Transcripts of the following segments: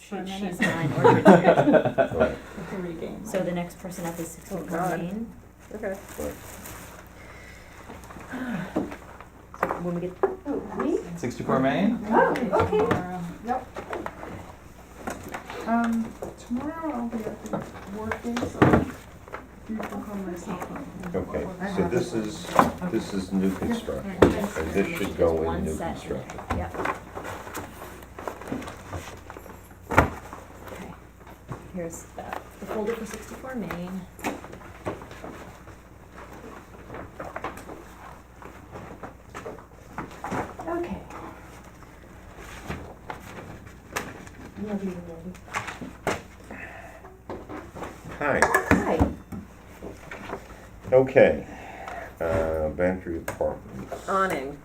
for a minute. She's mine, Orchard Street. Right. Three games. So the next person up is 64 God. Main. Okay. So when we get, Oh, me? 64 Main? Oh, okay. Tomorrow. Yep. Tomorrow I'll be at the working, so you can call my cell phone. Okay, I so have it. this is new construction, Yes. and this should go in new construction. Yep. Okay, here's the folder for 64 Main. Okay. Whenever you're ready. Hi, Hi. okay, Bantry Apartments, Awning.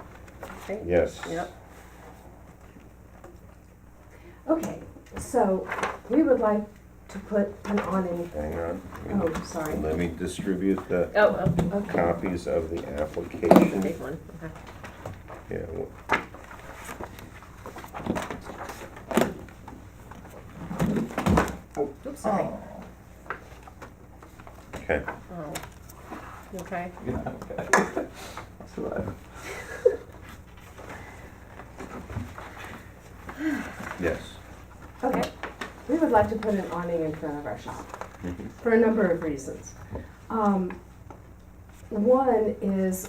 Okay. yes. Yep. Okay, so we would like to put an awning. Hang on, Oh, sorry. let me distribute the Oh, Okay. copies of the big application. one. Okay. Yeah, Oops, sorry. okay, Oh. You okay? yeah, okay. Survive. Yes. Okay. We would like to put an awning in front of our shop Mhm. for a number of reasons. One is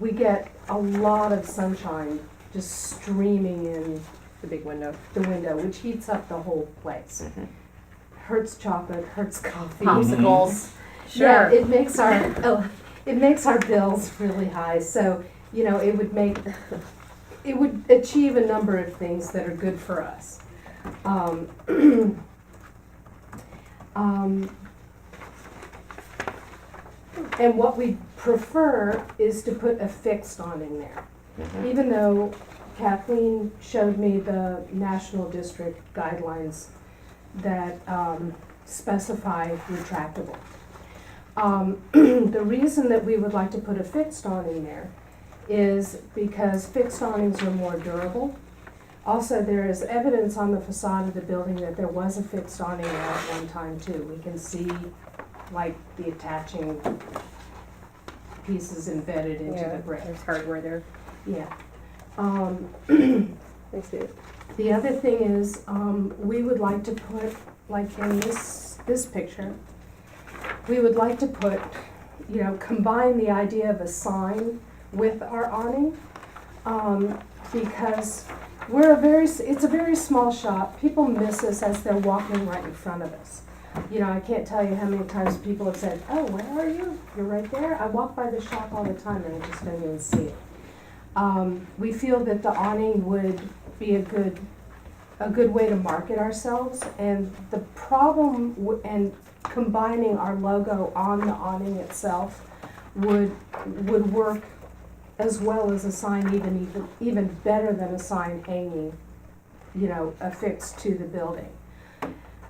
we get a lot of sunshine just streaming in The big window. the window, which heats up the whole place. Mhm. Hurts chocolate, hurts coffee. Popsicles. Yeah, Sure. it makes our bills really high. So it would achieve a number of things that are good for us. And what we prefer is to put a fixed awning there. Mhm. Even though Kathleen showed me the National District guidelines that specify retractable. The reason that we would like to put a fixed awning there is because fixed awnings are more durable. Also, there is evidence on the facade of the building that there was a fixed awning there at one time too. We can see like the attaching pieces embedded into Yeah, the brick. there's hardware there. Yeah. I see it. The other thing is, we would like to put, like in this picture, we would like to put, combine the idea of a sign with our awning, because it's a very small shop. People miss us as they're walking right in front of us. I can't tell you how many times people have said, "Oh, where are you? You're right there." I walk by the shop all the time and I just don't even see it. We feel that the awning would be a good way to market ourselves, and the problem and combining our logo on the awning itself would work as well as a sign, even better than a sign hanging, affixed to the building.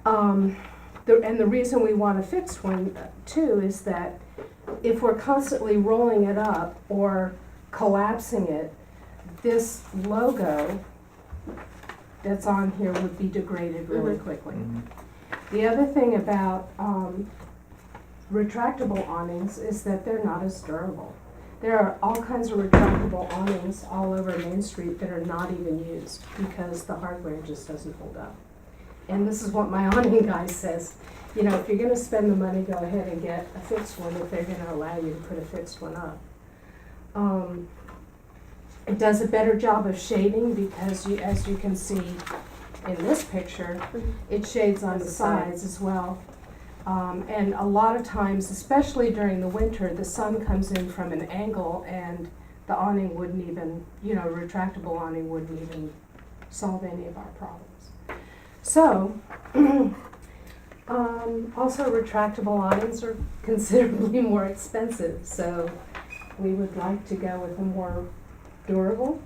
And the reason we want a fixed one too is that if we're constantly rolling it up or collapsing it, this logo that's on here would be degraded really quickly. The other thing about retractable awnings is that they're not as durable. There are all kinds of retractable awnings all over Main Street that are not even used because the hardware just doesn't hold up. And this is what my awning guy says, if you're gonna spend the money, go ahead and get a fixed one if they're gonna allow you to put a fixed one up. It does a better job of shading because as you can see in this picture, it shades on the sides as well. And a lot of times, especially during the winter, the sun comes in from an angle and the awning wouldn't even, retractable awning wouldn't even solve any of our problems. So, also retractable awnings are considerably more expensive, so we would like to go with a more durable,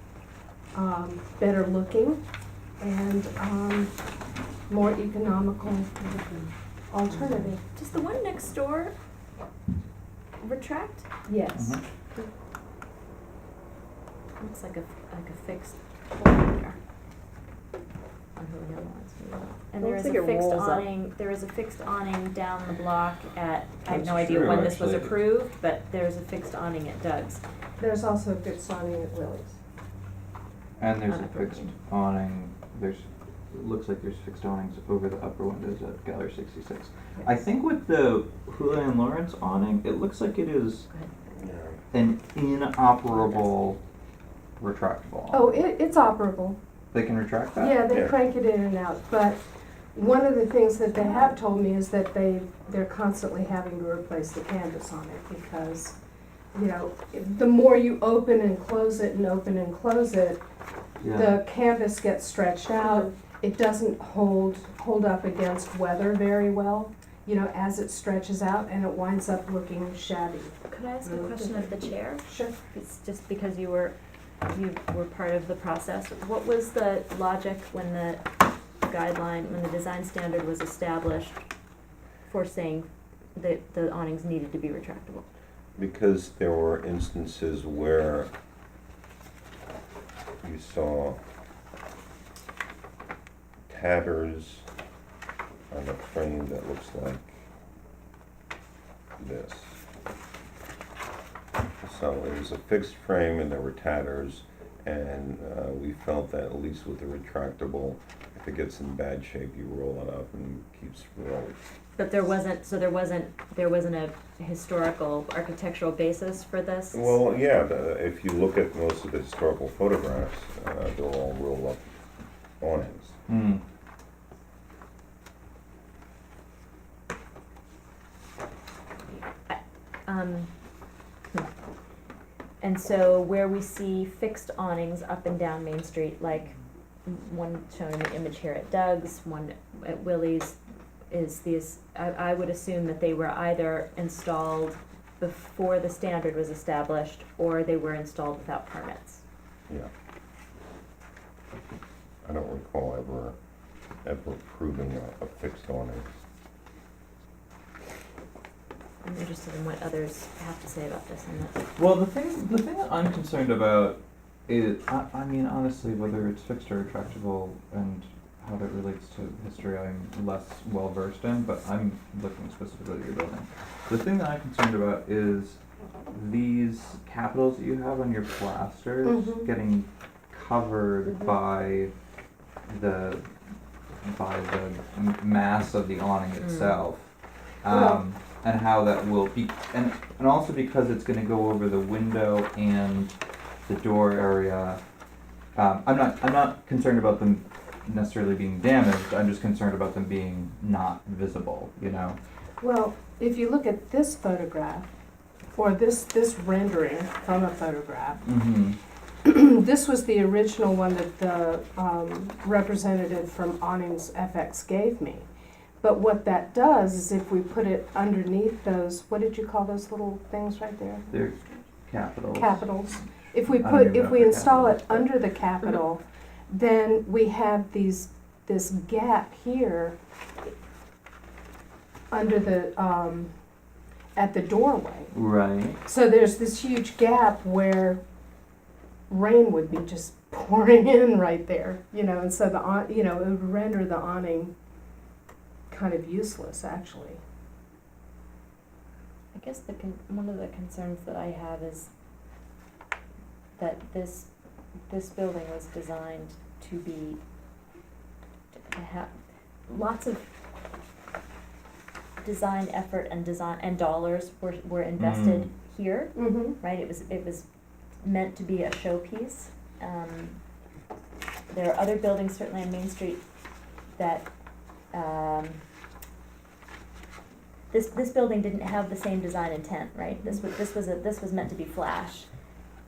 better looking, and more economical alternative. Does the one next door retract? Yes. Looks like a fixed hole there. on Houlihan Lawrence. Maybe not. And there Looks is like a it fixed rolls up. awning, there is a fixed awning down the block at, I have That's no idea true, when this was actually. approved, but there's a fixed awning at Doug's. There's also a fixed awning at Willie's. And there's On a a fixed building. awning, it looks like there's fixed awnings over the upper windows at Gallery 66. I think with the Houlihan Lawrence awning, it looks like it is an inoperable retractable Oh, awning. it's operable. They can retract that? Yeah, they Yeah. crank it in and out, but one of the things that they have told me is that they're constantly having to replace the canvas on it because, you know, the more you open and close it and open and close it, Yeah. the canvas gets stretched out. It doesn't hold up against weather very well, you know, as it stretches out, and it winds up looking shabby. Could I ask a question of the chair? Sure. It's just because you were part of the process. What was the logic when the guideline, when the design standard was established for saying that the awnings needed to be retractable? Because there were instances where you saw tatters on a frame that looks like this. So it was a fixed frame and there were tatters, and we felt that at least with the retractable, if it gets in bad shape, you roll it up and it keeps rolling. But there wasn't a historical architectural basis for this? Well, yeah, if you look at most of the historical photographs, they're all roll up awnings. Hmm. Um, And so where we see fixed awnings up and down Main Street, like one shown in the image here at Doug's, one at Willie's, is these, I would assume that they were either installed before the standard was established, or they were installed without permits. Yeah. I don't recall ever approving a fixed awning. I'm interested in what others have to say about this and that. Well, the thing that I'm concerned about is, I mean, honestly, whether it's fixed or retractable and how that relates to history, I'm less well versed in, but I'm looking specifically at your building. The thing that I'm concerned about is these capitals that you have on your plasters Mhm. getting covered Mhm. by the mass of the awning itself. Well- And how that will be, and also because it's gonna go over the window and the door area. I'm not concerned about them necessarily being damaged, I'm just concerned about them being not visible, you know? Well, if you look at this photograph, or this rendering from a photograph, Mm-hmm. this was the original one that the representative from Awnings FX gave me. But what that does is if we put it underneath those, what did you call those little things right there? They're capitals. Capitals. If we I don't even know if if we they're install it capitals, but- under the capital, then we have this gap here under the, at the doorway. Right. So there's this huge gap where rain would be just pouring in right there, you know, and so it would render the awning kind of useless, actually. I guess one of the concerns that I have is that this building was designed to have lots of design effort and dollars were invested here, Mm-hmm. right? It was meant to be a showpiece. There are other buildings certainly on Main Street that this building didn't have the same design intent, right? This was meant to be flash,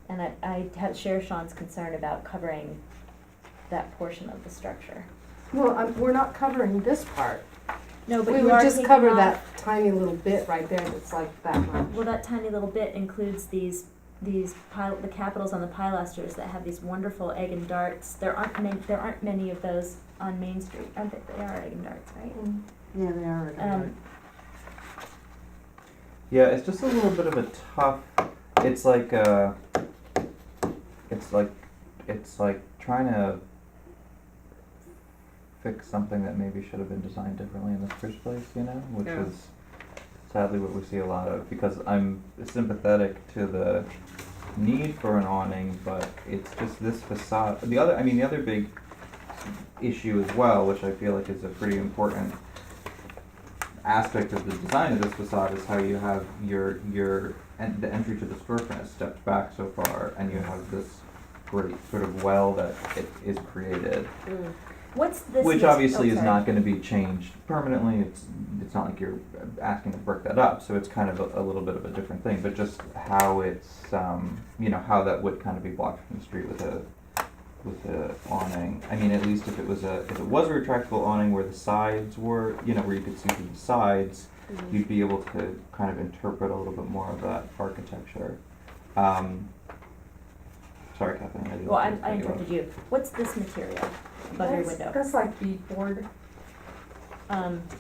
and I share Sean's concern about covering that portion of the structure. Well, we're not covering this part. No, but We you would are just taking cover off- that tiny little bit right there that's like that much. Well, that tiny little bit includes the capitals on the pilasters that have these wonderful egg and darts. There aren't many of those on Main Street, aren't they? They are egg and darts, right? Yeah, they are. Yeah, it's just a little bit of a tough. It's like trying to fix something that maybe should have been designed differently in the first place, you know, which Yeah. is sadly what we see a lot of, because I'm sympathetic to the need for an awning, but it's just this facade. The other big issue as well, which I feel like is a pretty important aspect of the design of this facade, is how you have the entry to the storefront is stepped back so far, and you have this great sort of well that it is created, What's this? which obviously is sorry. not going to be changed permanently. It's not like you're asking to brick that up, so it's kind of a little bit of a different thing. But just how it's how that would kind of be blocked from the street with a awning. I mean, at least if it was a retractable awning where the sides were, where you could see through the sides, you'd be able to kind of interpret a little bit more of that architecture. Sorry, Kathleen. I didn't Well, mean to I cut you off. interrupted you. What's this material above your window? That's like beadboard.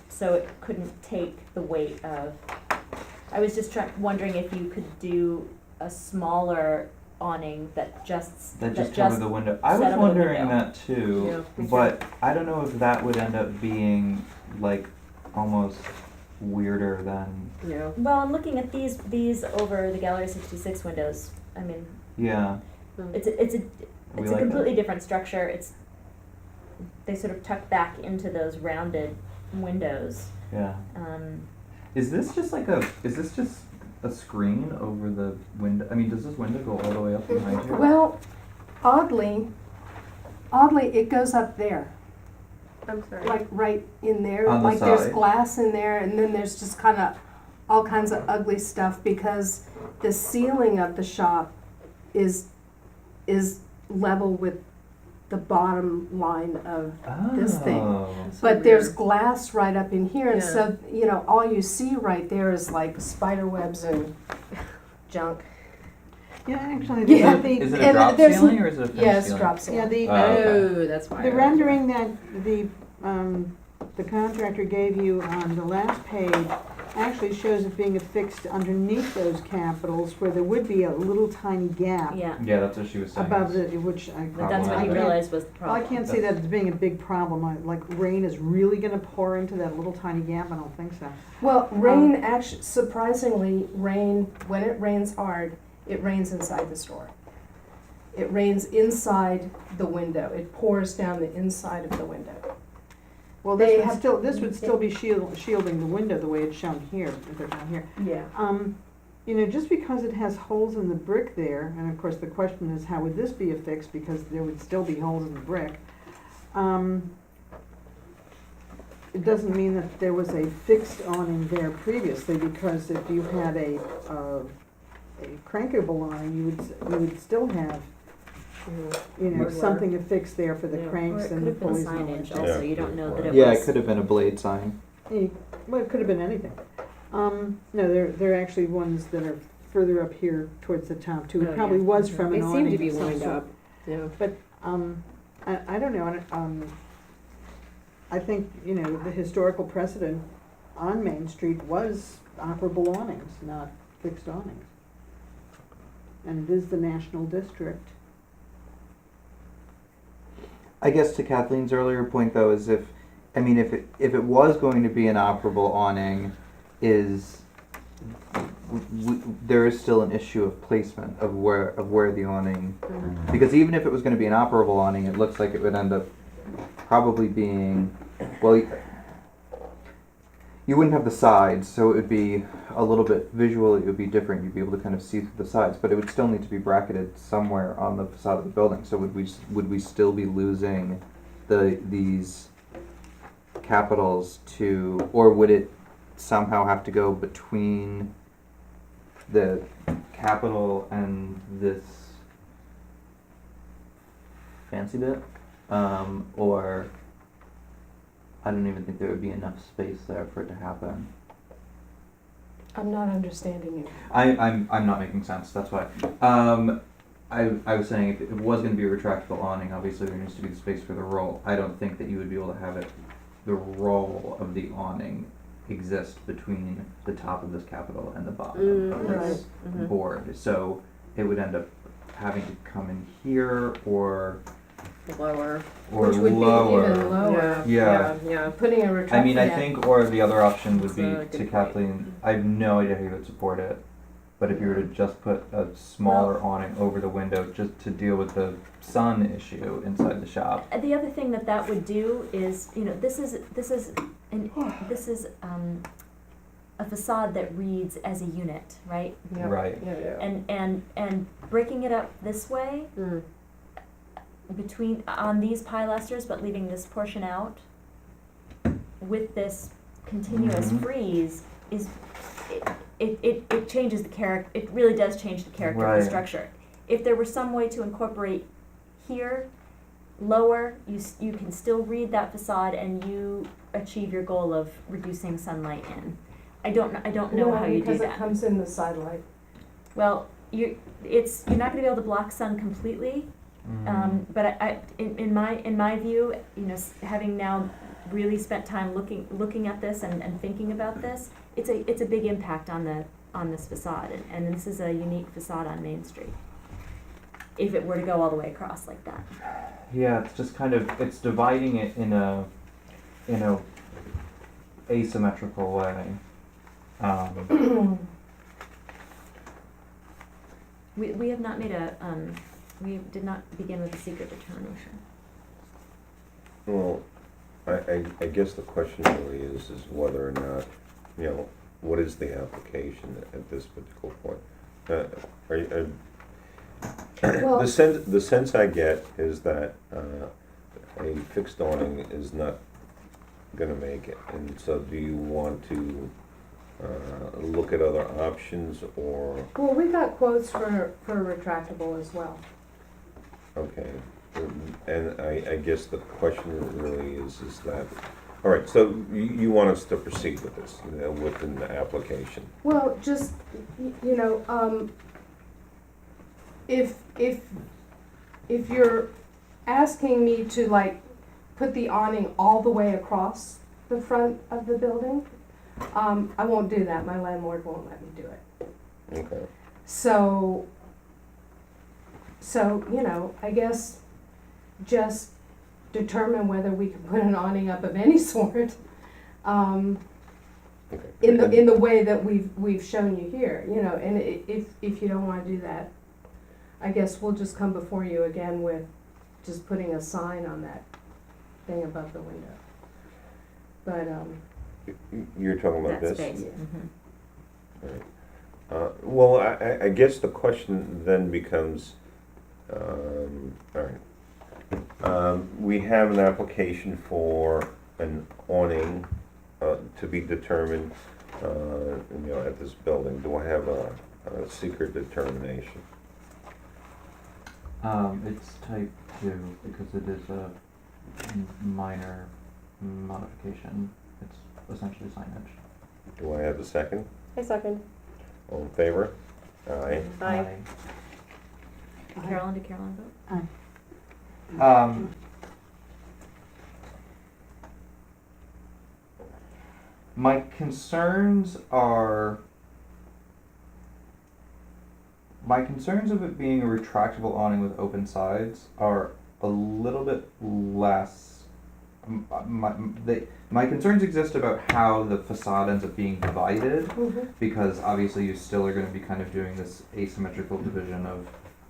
So it couldn't take the weight of. I was just wondering if you could do a smaller awning that just cover the window. I set was over the wondering window. that too, Yeah, me but I don't know if that would end up being like almost weirder than Yeah. Well, I'm looking at these over the Gallery 66 windows. I mean, yeah. it's a We it's a like completely different structure. They sort of tuck back into those rounded windows. Yeah. Um, Is this just a screen over the window? I mean, does this window go all the way up behind you? Well, oddly, it goes up there, I'm sorry. like right in there. On the Like there's side? glass in there, and then there's just kind of all kinds of ugly stuff because the ceiling of the shop is level with the bottom line of this thing. Oh. That's so But there's weird. glass right up in here, and Yeah. so, all you see right there is like spider webs and junk. Yeah, actually, Yeah. Is it a And drop there's- ceiling or is it a finished Yes, ceiling? drop yeah, ceiling. the, Okay. Oh, that's why. the rendering that the contractor gave you on the last page actually shows it being affixed underneath those capitals where there would be a little tiny gap yeah, Yeah, that's what she was saying. above the, which I. that's what he Problematic. realized was the Well, I problem. can't see that as being a big problem, like rain is really gonna pour into that little tiny gap, I don't think so. Well, rain actually, surprisingly, when it rains hard, it rains inside the store. It rains inside the window. It pours down the inside of the window. Well, They this have- would still be shielding the window the way it's shown here, if they're shown here. Yeah. Just because it has holes in the brick there, and of course the question is how would this be affixed, because there would still be holes in the brick. It doesn't mean that there was a fixed awning there previously, because if you had a crankable awning, you would still have, Hardware. something affixed there for the Yeah. Or cranks it and could the have been pulleys and all that signage stuff. also, Yeah. you don't know that it Yeah, was. it could have been a blade sign. Well, it could have been anything. No, there are actually ones that are further up here towards the top too. Oh, It probably yeah. was from an They awning seem to be of some lined sort. up. Yeah. But, I don't know, I think, the historical precedent on Main Street was operable awnings, not fixed awnings. And it is the National District. I guess to Kathleen's earlier point though, is if it was going to be an operable awning, there is still an issue of placement of where the awning, because even if it was going to be an operable awning, it looks like it would end up probably being, well, you wouldn't have the sides, so it would be a little bit visually, it would be different. You'd be able to kind of see through the sides, but it would still need to be bracketed somewhere on the facade of the building. So would we still be losing these capitals to, or would it somehow have to go between the capital and this fancy bit, or I don't even think there would be enough space there for it to happen. I'm not understanding you. I'm not making sense. That's why. I was saying if it was going to be a retractable awning, obviously there needs to be the space for the roll. I don't think that you would be able to have the roll of the awning exist between the top of this capital and the bottom of this board. So it would end up having to come in here, or lower. or Which would be lower. even lower. Yeah. Putting a retractor. I mean, I think, or the other option would That's be, a good to point. Kathleen, I have no idea how you would support it, but if you were to just put a smaller awning over the window, just to deal with the sun issue inside the shop. The other thing that would do is, you know, this is a facade that reads as a unit, right? Yeah. Right. Yeah. And breaking it up this way Mm. on these pilasters, but leaving this portion out with this continuous Mhm. frieze is, it changes the character, it really does change the character of the Right. structure. If there were some way to incorporate here, lower, you can still read that facade and you achieve your goal of reducing sunlight in. I don't know how you do Because it that. comes in the side light. Well, you're not gonna be able to block sun completely, but in my view, you know, having now really spent time looking at this and thinking about this, it's a big impact on this facade, and this is a unique facade on Main Street. If it were to go all the way across like that. Yeah, it's just kind of, it's dividing it in a asymmetrical way. We have not made we did not begin with a secret determination. Well, I guess the question really is whether or not, you know, what is the application at this particular point? Well, The sense I get is that a fixed awning is not gonna make it, and so do you want to look at other options, or, well, we got quotes for retractable as well. okay, and I guess the question really is that, all right, so you want us to proceed with this, within the application? Well, just, you know, if you're asking me to like put the awning all the way across the front of the building, I won't do that. My landlord won't let me do it. Okay. So, you know, I guess just determine whether we can put an awning up of any sort, Okay. in the way that we've shown you here, you know, and if you don't wanna do that, I guess we'll just come before you again with just putting a sign on that thing above the window. But, You're talking about That this? space. Right. Well, I guess the question then becomes, all right. We have an application for an awning to be determined, you know, at this building. Do I have a secret determination? It's type 2 because it is a minor modification. It's essentially signage. Do I have a second? I second. All in favor? Aye. Aye. Carolyn, did Carolyn vote? My concerns of it being a retractable awning with open sides are a little bit less. My concerns exist about how the facade ends up being divided, because obviously you still are going to be kind of doing this asymmetrical division of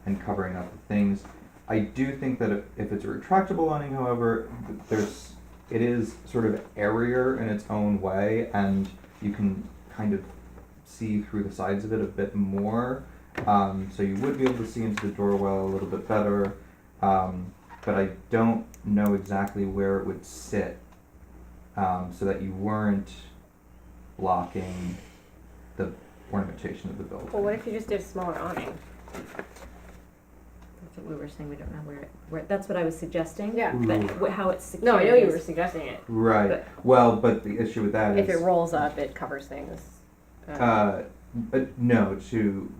and covering up the things. I do think that if it's a retractable awning, however, it is sort of airier in its own way, and you can kind of see through the sides of it a bit more. So you would be able to see into the doorway a little bit better, but I don't know exactly where it would sit, so that you weren't blocking the ornamentation of the building. Well, what if you just did a smaller awning? That's what we were saying, we don't know where, that's what I was suggesting. Yeah. But how it's secured No, I know you is- were suggesting it. Right. But- Well, but the issue with that If is it rolls up, it covers things. no. To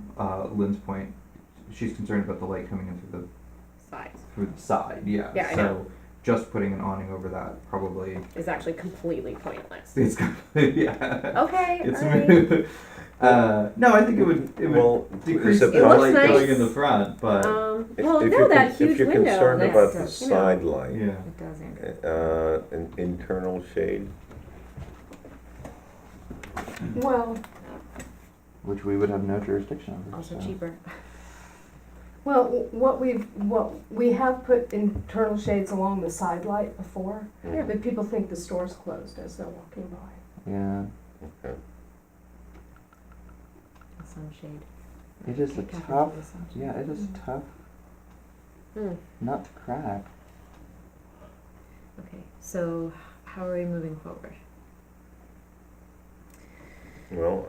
Lynn's point, she's concerned about the light coming in Sides through the side. Yeah. Yeah, I so know. just putting an awning over that probably is actually completely pointless. it's yeah. Okay, It's alright. No, I think it would Well, decrease is the it looks light nice. going in the front, but Well, If no, you're that con- huge if you're window, concerned that's, about the you know. side light, yeah. It doesn't. an internal shade, Well, Which we would have no jurisdiction over. Also so. cheaper. well, what we have put internal shades along the side light before, Yeah. but people think the store's closed as they're walking by. Yeah, okay. Sunshade. it is a Cap into tough. the sunshade. Yeah, it is tough Hmm. nut to crack. Okay, so how are we moving forward? Well,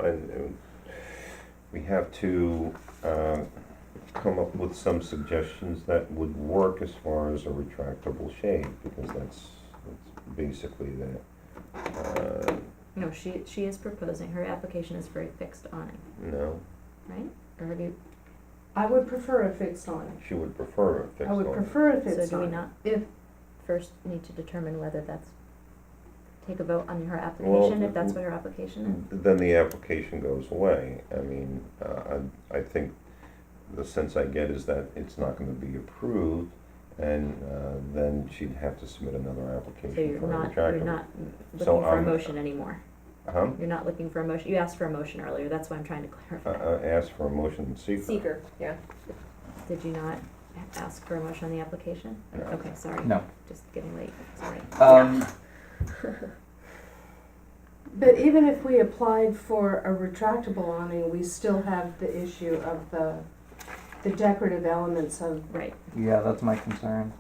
we have to come up with some suggestions that would work as far as a retractable shade, because that's basically that. No, she is proposing, her application is for a fixed awning, No, right? Or have you, I would prefer a fixed awning. she would prefer a fixed I would awning. prefer a so fixed do we awning. not If, first need to determine whether that's, take a vote on her Well, application, if that's what her application Then the application goes away. I mean, I think the sense I get is that it's not gonna be approved, and then she'd have to submit another is? So application you're for a not, retractable. you're not So looking for a I'm- motion anymore? Huh? You're not looking for a motion, you asked for a motion earlier, that's why I'm trying to clarify. Ask for a motion in secret. Seeker, yeah. Did you not ask for a motion on the application? No. Okay, sorry. No. Just getting late, sorry. but even if we applied for a retractable awning, we still have the issue of the decorative elements of, Right, Yeah, that's my concern.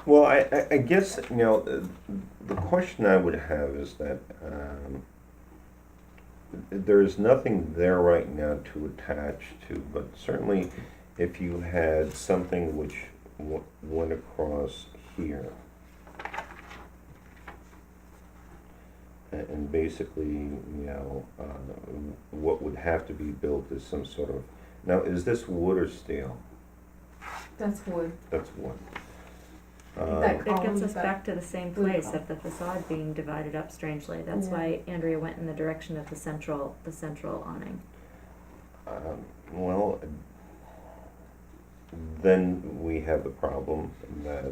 Well, I guess, you know, the question I would have is that there's nothing there right now to attach to, but certainly if you had something which went across here, and basically, you know, what would have to be built is some sort of, now, is this wood or steel? that's wood. That's wood. That it gets column, us that back to the same blue place column. of the facade being divided up strangely, that's Yeah. why Andrea went in the direction of the central awning. Well, then we have the problem that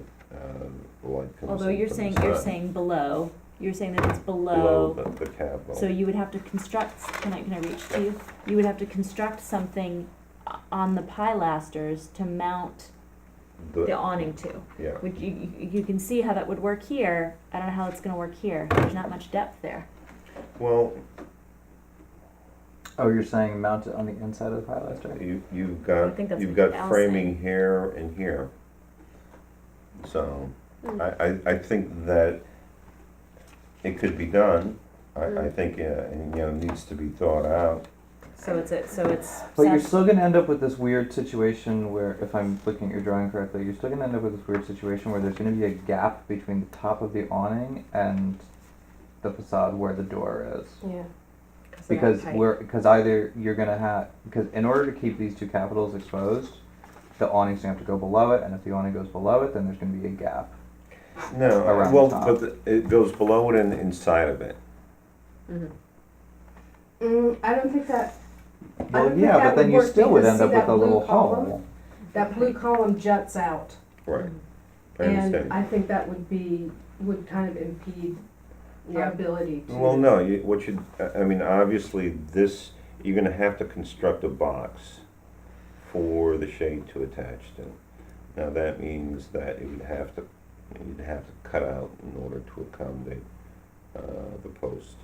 light comes in Although you're from saying, the you're side, saying below, you're saying that it's below below, the capital. so you would have to construct, can I reach to you? You would have to construct something on the pilasters to mount the awning to. Yeah, Which you can see how that would work here, I don't know how it's gonna work here, there's not much depth there. well, Oh, you're saying mount it on the inside of the pilaster? you've I got, think that's you've what got Al's framing here and here. So, I think that it could be done, I think, and, you know, needs to be thought out. So it's. But you're still gonna end up with this weird situation where, if I'm looking at your drawing correctly, you're still gonna end up with this weird situation where there's gonna be a gap between the top of the awning and the facade where the door is. Yeah. Because either you're gonna have, because in order to keep these two capitals exposed, the awning's gonna have to go below it, and if the awning goes below it, then there's gonna be a gap. No, Around well, the top. but it goes below it and inside of it. I don't think that, Well, don't think yeah, that but then would you work still would because end see up with that a little blue column? hole. that blue column juts out. Right, I And understand. I think that would kind of impede our Yeah. ability to. Well, no, I mean, obviously, this, you're gonna have to construct a box for the shade to attach to. Now, that means that you'd have to cut out in order to accommodate, the post.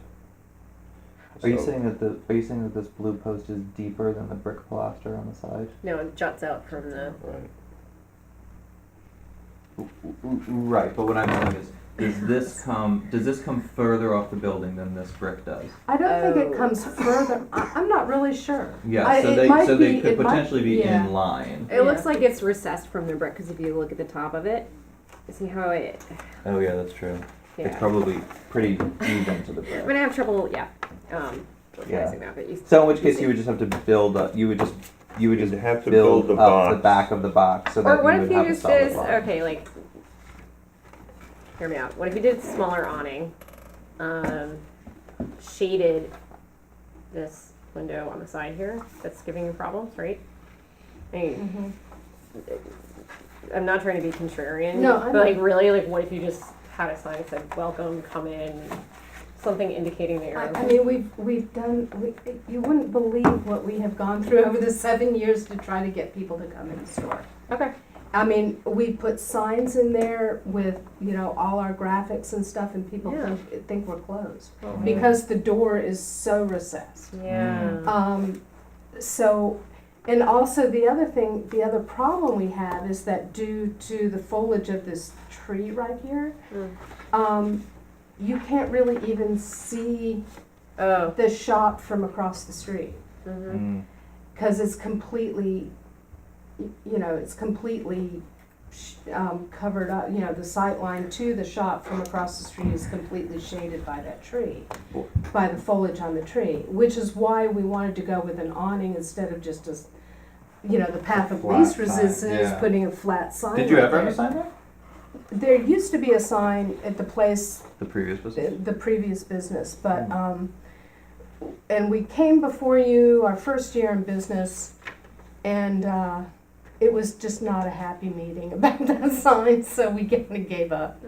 Are you So- saying that this blue post is deeper than the brick pilaster on the side? No, it juts out from the, Right, Right, but what I'm saying is, does this come further off the building than this brick does? I don't think it Oh. comes further, I'm not really sure. Yeah, I- so it they might could be- it might- potentially be yeah. in line. it looks like it's recessed from the brick, cause if you look at the top of it, see how it, Oh yeah, that's true. It's yeah. probably pretty even to the I'm brick. gonna have trouble, recognizing Yeah. that, but you. So in which case you would just have to build up. You would just You'd have to build build a up the box. back of the box so that Or you what would if you have a just solid did, line. okay, like, hear me out, what if you did smaller awning, shaded this window on the side here that's giving you problems, right? I mean, I'm not trying to be contrarian, No, I but like really, like what if you just had a sign that said "Welcome, come in," something indicating that you're. I mean, we've done, you wouldn't believe what we have gone through over the 7 years to try to get people to come in the store. Okay. I mean, we put signs in there with, you know, all our graphics and stuff, and people Yeah. think we're closed. Oh, Because the door is so recessed. yeah. So, and also the other problem we have is that due to the foliage of this tree right here, you can't really even see Oh. the shop from across the street. Mm-hmm. Because it's completely, you know, it's completely covered up, you know, the sight line to the shop from across the street is completely shaded by that tree, by the foliage on the tree, which is why we wanted to go with an awning instead of just a, you know, the path of Flat least sign, resistance, yeah. putting a flat sign. Did you right ever have there. a sign there? There used to be a sign at the place, The previous business? the previous business, but, and we came before you our first year in business, and it was just not a happy meeting about that sign, so we kind of gave up.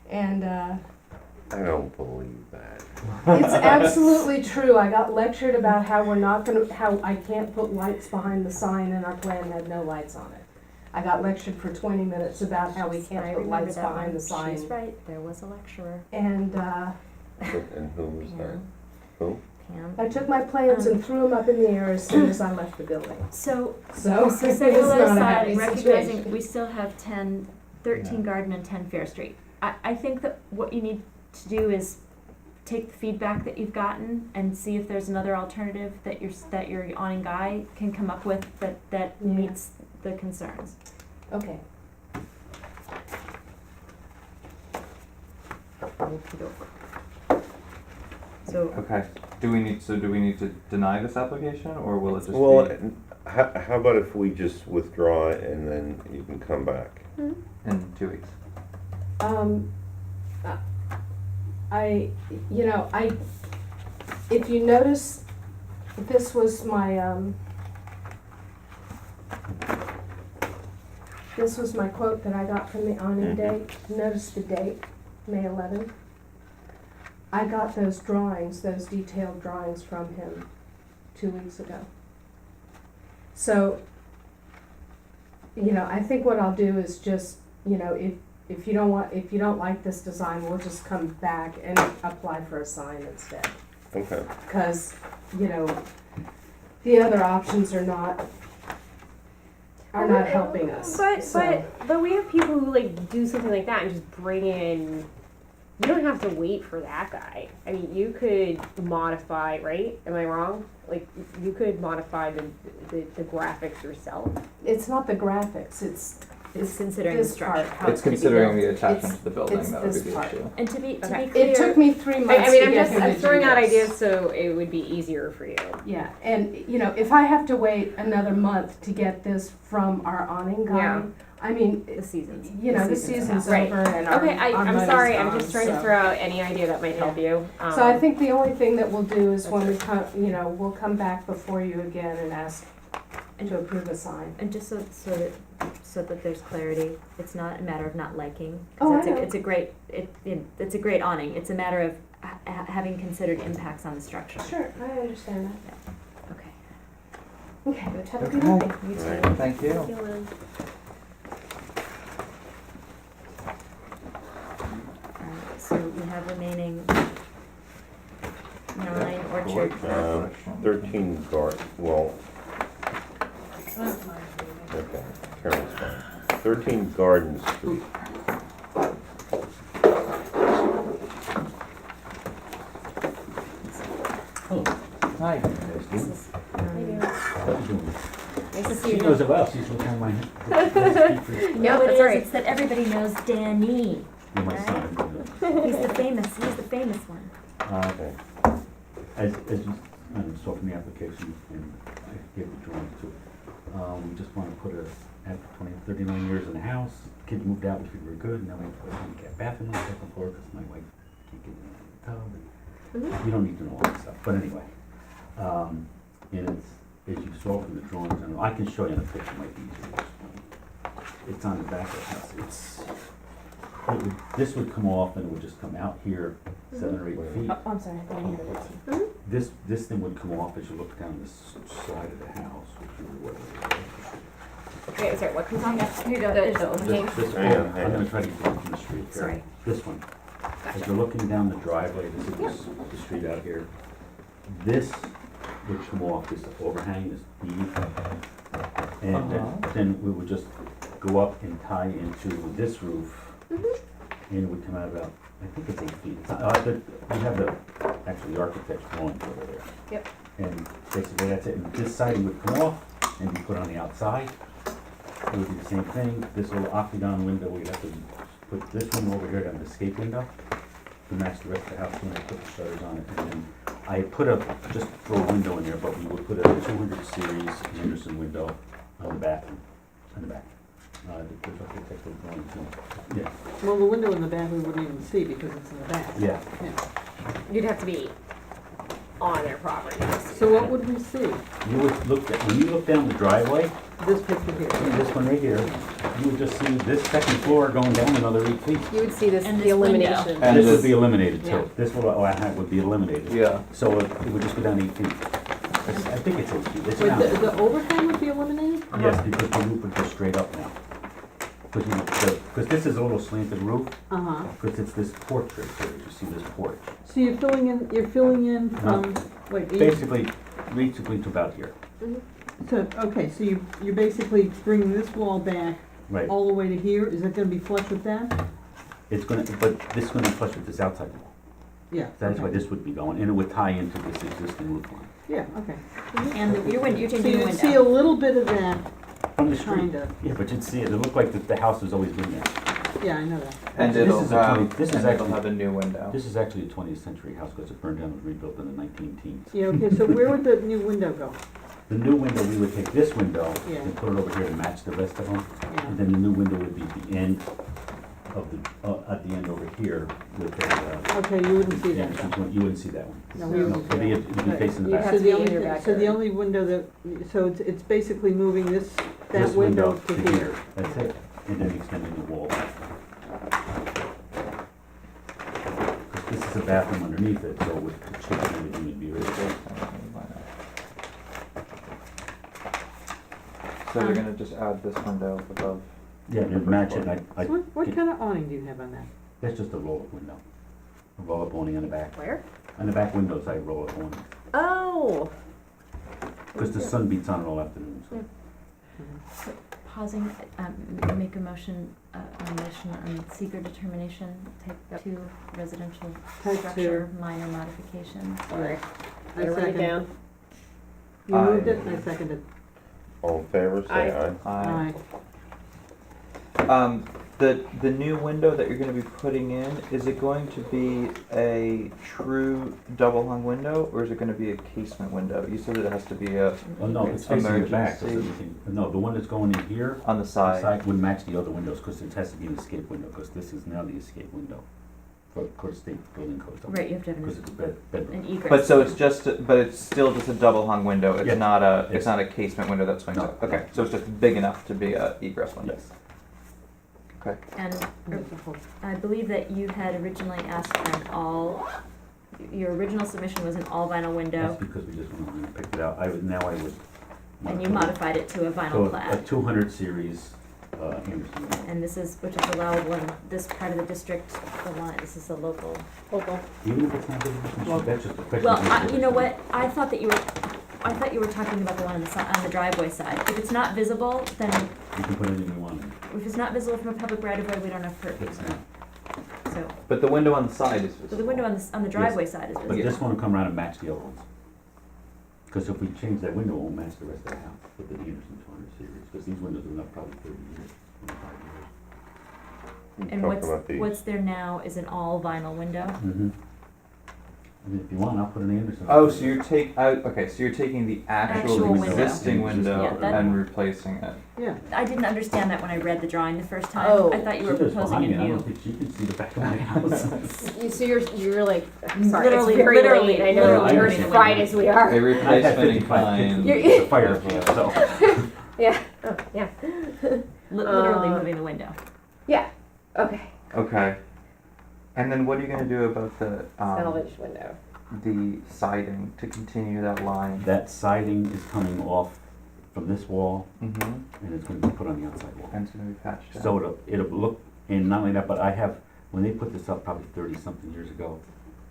And I don't believe that. it's absolutely true. I got lectured about how we're not gonna, how I can't put lights behind the sign, and our plan had no lights on it. I got lectured for 20 minutes about how we I can't put remember lights that behind one. the sign. She's right, there was a lecturer, And And who was that? Pam. Who? Pam. I took my plans and threw them up in the air as soon as I left the building. So, So, so it's setting not that a happy aside, recognizing situation. we still have 13 Garden and 10 Fair Street. I think that what you need to do is take the feedback that you've gotten and see if there's another alternative that your awning guy can come up with that Yeah. meets the concerns. Okay. So, Okay. Do we need to deny this application, or will it just Well, be how about if we just withdraw it and then you can come back? in 2 weeks? If you notice, this was my, this was my quote that I got from the awning date. Notice the date, May 11th. I got those drawings, those detailed drawings from him 2 weeks ago. So, you know, I think what I'll do is just, you know, if you don't like this design, we'll just come back and apply for a sign instead. Okay. Because, you know, the other options are not helping us. But we have people who like do something like that and just bring in. You don't have to wait for that guy. I mean, you could modify, right? Am I wrong? Like, you could modify the graphics yourself. It's not the graphics, it's considering the this structure, part. how It's it's gonna be considering built. the attachment It's- to the building, it's that would be this the part. issue. And to be Okay. clear, It took me 3 months I mean, to I'm get just him I'm to throwing do out this. ideas so it would be easier for you. Yeah, and, you know, if I have to wait another month to get this from our awning guy, Yeah. I mean, the seasons. you know, the season's Right. over and our Okay, I'm money's sorry. I'm gone, just trying to so- throw out any idea that might help you. So I think the only thing that we'll do is when we come, you know, we'll come back before you again and ask to approve a sign. And just so that there's clarity, it's not a matter of not liking. 'Cause Oh, it's I know. it's a great awning. It's a matter of having considered impacts on the structure. Sure, I understand Okay. that. Okay, have a good Okay. night. You too. Right. Thank you. Alright, so we have remaining 9 Orchard. 13 well, okay, Carol's fine. 13 Garden Street. Hi. This is, Nice to see She you. knows it well, she's looking at my. no, that's it is, right. it's that everybody knows Danny. You're my son. He's the famous one. Okay. As you saw from the application, and I gave the drawing too, we just want to put after 39 years in the house, kid moved out, which we were good, now we have to put a handicap bathroom on the second floor, because my wife can't get in the tub. Mhm. You don't need to know all that stuff, but anyway. And it's, as you saw from the drawings, and I can show you in a picture, it might be easier to explain. It's on the back of the house, this would come off and it would just come out here, 7 or 8 feet. Oh, I'm sorry, I didn't hear that. This thing would come off as you look down this side of the house, which is what it is. Wait, sorry, what comes on? Here you go, there's the opening. This Hang one, on, hang I'm gonna on. try to get it from the street here. Sorry. This one. As you're looking down the driveway, this is the street out here. This would come off, this overhang, this bead. And then we would just go up and tie into this roof. And it would come out about, I think it's 8 feet. It's not, we have actually the architect's drawings over there. Yep. And basically that's it. And this siding would come off and be put on the outside. It would be the same thing. This little octagon window, we'd have to put this one over here to have an escape window to match the rest of the house when I put the shutters on it. And then I put just throw a window in there, but we would put a 200 series Anderson window on the bathroom, in the back. There's architectural drawing too. Yeah, Well, the window in the back we wouldn't even see because it's in the back. yeah. You'd have to be on their property. So what would we see? You would look, when you look down the driveway, This picture here. this one right here, you would just see this second floor going down another 8 feet. You would see this, And the this window. elimination. And This this- would be eliminated Yeah. too. This would be eliminated. Yeah. So it would just go down 8 feet. I think it's 8 feet. It's Wait, around. the overhang would be eliminated? Yes, because the roof would go straight up now. Because this is a little slanted roof, Uh-huh. because it's this porch right here, you see this porch. So you're filling in from, wait, Basically to about here. so, okay, so you're basically bringing this wall back Right. all the way to here? Is that gonna be flush with that? It's gonna, but this is gonna be flush with this outside wall. Yeah. That's why okay. this would be going, and it would tie into this existing roof line. Yeah, okay. And you're So changing the you'd see a window. little bit of that, From the street. kinda. Yeah, but you'd see it, it looked like the house has always been there. Yeah, I know that. And This it'll is a 20 have, this is and it'll actually- have a new window. This is actually a 20th century house, because it burned down and was rebuilt in the 19 teens. Yeah, okay, so where would the new window go? The new window, we would take this window Yeah. and put it over here to match the rest of them. Yeah. And then the new window would be at the end of at the end over here with the, Okay, you wouldn't see yeah, that. you wouldn't see that one. No, we wouldn't see It'd be Right. facing the You'd back. have So to the be in only, your so backyard. the only window that, so it's basically moving This that window to here. That's it, and then extending the wall. 'Cause this is a bathroom underneath it, so with the kitchen and everything would be really good. So they're gonna just add this window above. Yeah, to match it, I, So what kind of awning do you have on that? that's just a roll-up window. A roll-up awning on the back. Where? On the back windows, I roll up awning. Oh. Because the sun beats on it all afternoon, so. Pausing, make a motion on seeker determination, type 2 residential Type structure, minor modification. Alright. I I write it second. down. You moved it, I seconded. All in favor, say aye. Aye. The new window that you're gonna be putting in, is it going to be a true double hung window, or is it gonna be a casement window? You said it has to be a, Oh, no, it's facing your back, so Emergency. you can, no, the one that's going in here, on the the side. side would match the other windows, because it has to be an escape window, because this is now the escape window for state building codes. Right, you have to have Because it's a bedroom. an egress. But so it's just, but it's still just a double hung window, Yeah. it's not a, Yes. it's not a casement window that swings No. up? Okay, so it's just big enough to be a egress window? Yes. Okay. And I believe that you had originally asked for an all, your original submission was an all vinyl That's window, because we just went over and picked it out. I would. and you modified it to a So vinyl a clad. 200 series, Anderson. And this is, which is allowable in this part of the district, the line, this is a local. Local. Even if it's not visible, that's just a question. Well, you know what, I thought you were talking about the one on the driveway side. If it's not visible, then, You can put anything you want. if it's not visible from a public right of way, we don't have purview. It's not. So, But the window on the side is visible. so the window on the driveway side is But visible. this one will come around and match the other ones. Because if we change that window, it won't match the rest of the house with the Anderson 200 series, because these windows have been up probably 30 years, 25 years. And Talking about the- what's there now is an all vinyl window. Mm-hmm. I mean, if you want, I'll put an Anderson. Oh, so you're taking the Actual actual window. existing Yeah, window that- and replacing it. Yeah. I didn't understand that when I read the drawing the first time. Oh. I thought you She were lives proposing behind a me, I don't new. think she can see the back of my house. So you're like, sorry, Literally- it's very literally- late. I know literally you're moving as the fried window. as we are. A I've had replacement 55 kids kind. in the fire camp, so. Yeah. Oh, yeah. Literally moving the window. Yeah. Okay. Okay. And then what are you gonna do about the Salvage window. the siding to continue that line? That siding is coming off from this wall, Mm-hmm. and it's gonna be put on the outside wall. And it's gonna be patched down. So it'll look, and not only that, but I have, when they put this up probably 30-something years ago,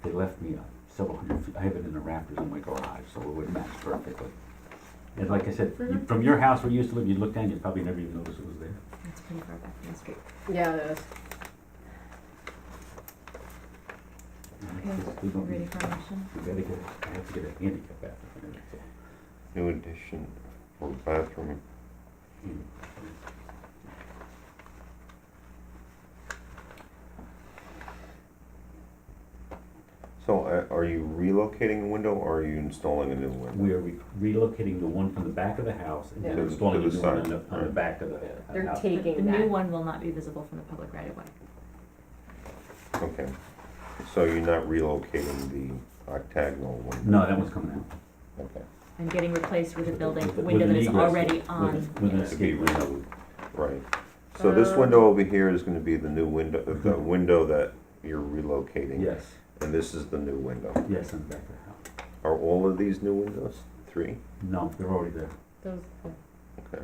they left me several hundred feet, I have it in the rafters in my garage, so it would match perfectly. And like I said, from your house where you used to live, you'd look down, you'd probably never even notice it was there. It's pretty far back from the street. Yeah, it is. And it's just- we You don't- ready for a motion? We gotta get, I have to get a handicap bathroom in it, so. New addition for bathroom. So are you relocating a window or are you installing a new window? We are relocating the one from the back of the house and Yeah. installing To a the new one side. on the back of the They're house. taking The that. new one will not be visible from the public right of way. Okay, so you're not relocating the octagonal window? No, that one's coming out. Okay, And getting replaced with a building, With window an that is egress, already with on. With an escape window. right. So this window over here is gonna be the new window, the window that you're relocating? Yes, And this is the new window? yes, in the back of the house. Are all of these new windows? 3? No, they're already there. Those, Okay.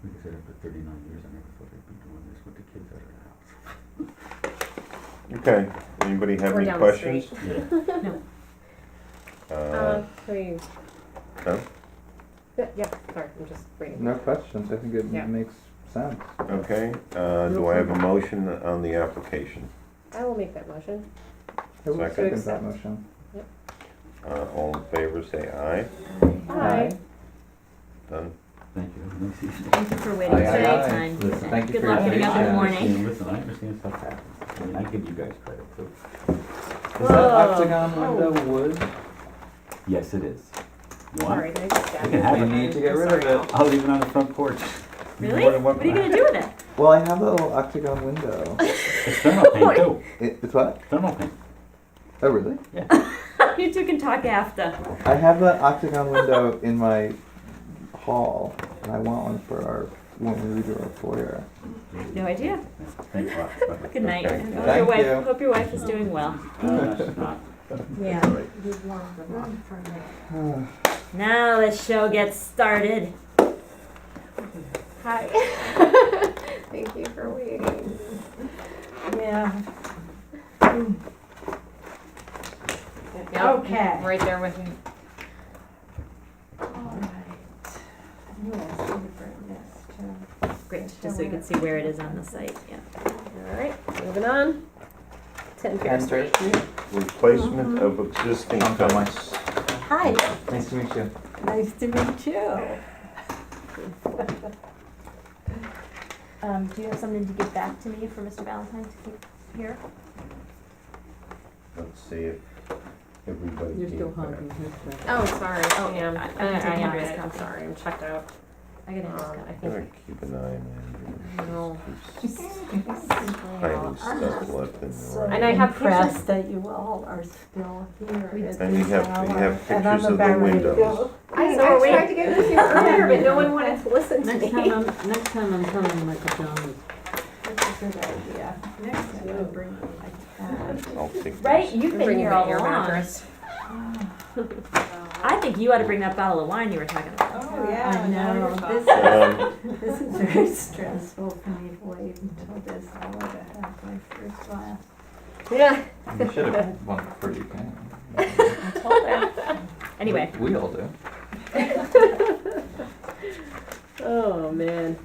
Like I said, after 39 years, I never thought I'd be doing this with the kids out of the house. Okay, anybody have Or any down the questions? Yeah. can we? No? Yeah, sorry, I'm just reading. No questions. I think it Yeah. makes sense. Okay, do I have a motion on the application? I will make that motion. I will Second. second Accept. that motion. All in favor, say aye. Aye. Done? Thank you. Have a nice evening. Thank you for waiting Aye, so aye, long aye. time. Listen, Thank you Good for luck your getting up in the patience. morning. Listen, I understand stuff happens. I mean, I give you guys credit too. Is that octagon window wood? Yes, it is. You want Sorry, it? did I just stab You can have You it. need to get rid of it. I'll leave it on the front porch. Really? More than What are you gonna do with it? Well, I have a little octagon window. It's thermal paint too. It's what? Thermal paint. Oh, really? You two can talk after. I have an octagon window in my hall, and I want one for our when we redo our foyer. No idea. Thanks a lot. Good night. Okay. Thank you. Hope your wife is doing well. She's not. Yeah. All right. You've warmed them up for me. Now the show gets started. Hi. Thank you for waiting. Yeah. Yep, Okay. Right there with me. All right. You asked me to bring this too. Great, just so you can see where it is on the site, yeah. All right, moving on. 10 Fair Street. Replacement of existing fence. Hi. Nice to meet you. Nice to meet you. Do you have something to give back to me for Mr. Valentine to keep here? Let's see if everybody You're came still back. hogging his stuff. Oh, sorry. Oh, I am. I can take Andrea's have it. copy. Sorry, I'm checked out. I got I it. I'm think. gonna keep an eye on No. tiny stuff left in there. And I have impressed that you all are still here. at And you this have hour, pictures and I'm of the about ready to windows. go. I tried to get with you earlier, but no one wanted to listen to me. Next time I'm coming my pajamas. That's a good idea. Next time I bring my cat. I'll take Right, this. you've been Bringing here the all air along. mattress. I think you ought to bring that bottle of wine you were talking about. Oh, yeah. I know. This is very stressful for me to wait until this hour to have my first glass. Yeah. You should have had one before you came. I told her. Anyway, We all do. Oh, man.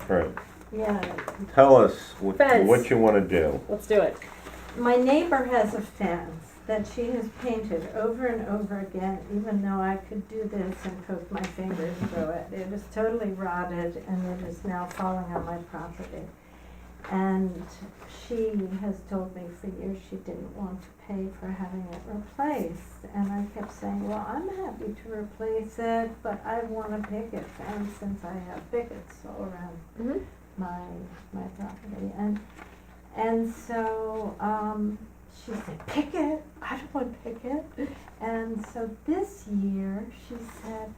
Right, Yeah. tell us what Fence. you wanna do. Let's do it. My neighbor has a fence that she has painted over and over again, even though I could do this and poke my fingers through it. It is totally rotted and it is now falling on my property. And she has told me for years she didn't want to pay for having it replaced. And I kept saying, well, I'm happy to replace it, but I want a picket fence since I have pickets all around Mhm. my property. And so, she said, picket? I don't want picket. And so this year, she said,